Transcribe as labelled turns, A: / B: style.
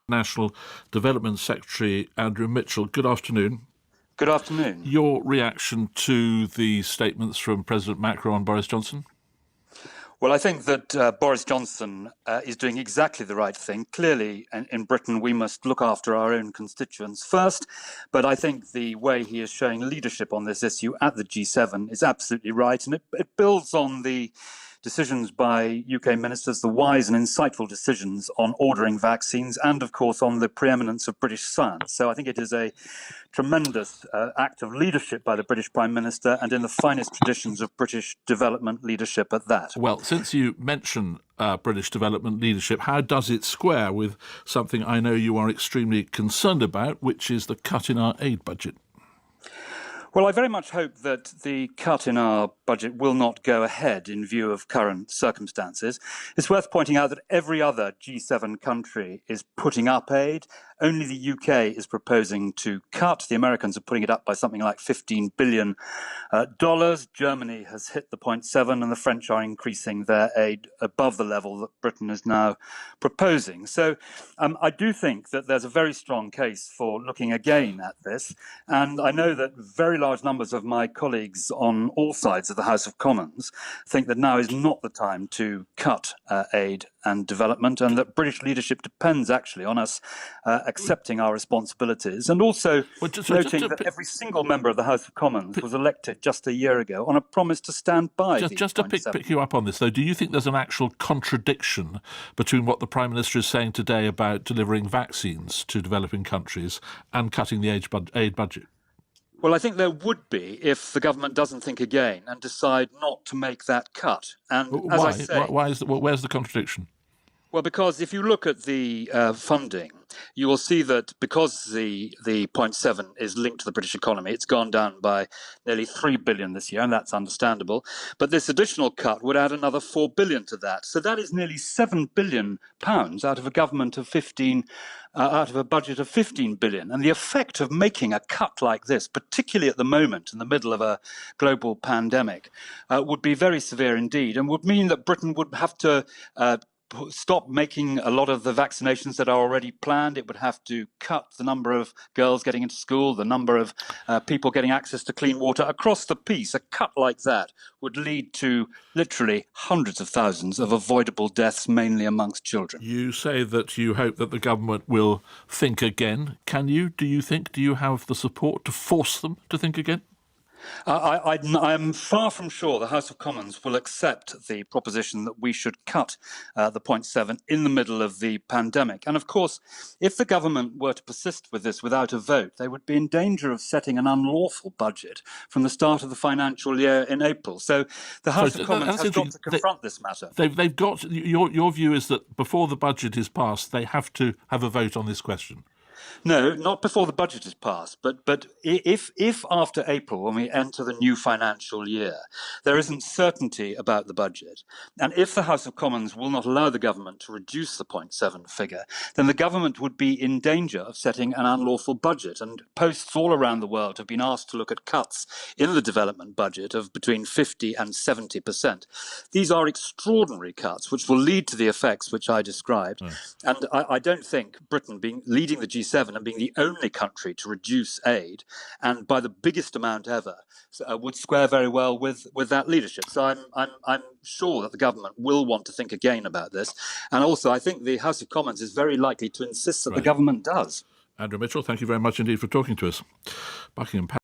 A: National Development Secretary Andrew Mitchell. Good afternoon.
B: Good afternoon.
A: Your reaction to the statements from President Macron and Boris Johnson?
B: Well, I think that Boris Johnson is doing exactly the right thing. Clearly, in Britain, we must look after our own constituents first. But I think the way he is showing leadership on this issue at the G7 is absolutely right. And it builds on the decisions by UK ministers, the wise and insightful decisions on ordering vaccines, and of course on the preeminence of British science. So I think it is a tremendous act of leadership by the British Prime Minister, and in the finest traditions of British development leadership at that.
A: Well, since you mention British development leadership, how does it square with something I know you are extremely concerned about, which is the cut in our aid budget?
B: Well, I very much hope that the cut in our budget will not go ahead in view of current circumstances. It's worth pointing out that every other G7 country is putting up aid. Only the UK is proposing to cut. The Americans are putting it up by something like $15 billion. Germany has hit the 0.7, and the French are increasing their aid above the level that Britain is now proposing. So I do think that there's a very strong case for looking again at this. And I know that very large numbers of my colleagues on all sides of the House of Commons think that now is not the time to cut aid and development, and that British leadership depends actually on us accepting our responsibilities, and also noting that every single member of the House of Commons was elected just a year ago on a promise to stand by.
A: Just to pick you up on this, though, do you think there's an actual contradiction between what the Prime Minister is saying today about delivering vaccines to developing countries and cutting the aid budget?
B: Well, I think there would be if the government doesn't think again and decide not to make that cut. And as I say,
A: where's the contradiction?
B: Well, because if you look at the funding, you will see that because the 0.7 is linked to the British economy, it's gone down by nearly $3 billion this year, and that's understandable. But this additional cut would add another $4 billion to that. So that is nearly £7 billion out of a government of 15, out of a budget of 15 billion. And the effect of making a cut like this, particularly at the moment in the middle of a global pandemic, would be very severe indeed, and would mean that Britain would have to stop making a lot of the vaccinations that are already planned. It would have to cut the number of girls getting into school, the number of people getting access to clean water across the piece. A cut like that would lead to literally hundreds of thousands of avoidable deaths, mainly amongst children.
A: You say that you hope that the government will think again. Do you have the support to force them to think again?
B: I am far from sure the House of Commons will accept the proposition that we should cut the 0.7 in the middle of the pandemic. And of course, if the government were to persist with this without a vote, they would be in danger of setting an unlawful budget from the start of the financial year in April. So the House of Commons has got to confront this matter.
A: They've got your view is that before the budget is passed, they have to have a vote on this question.
B: No, not before the budget is passed, but if after April, when we enter the new financial year, there isn't certainty about the budget, and if the House of Commons will not allow the government to reduce the 0.7 figure, then the government would be in danger of setting an unlawful budget. And posts all around the world have been asked to look at cuts in the development budget of between 50 and 70%. These are extraordinary cuts, which will lead to the effects which I described. And I don't think Britain, leading the G7 and being the only country to reduce aid, and by the biggest amount ever, would square very well with that leadership. So I'm sure that the government will want to think again about this. And also, I think the House of Commons is very likely to insist that the government does.
A: Andrew Mitchell, thank you very much indeed for talking to us. Buckingham Palace.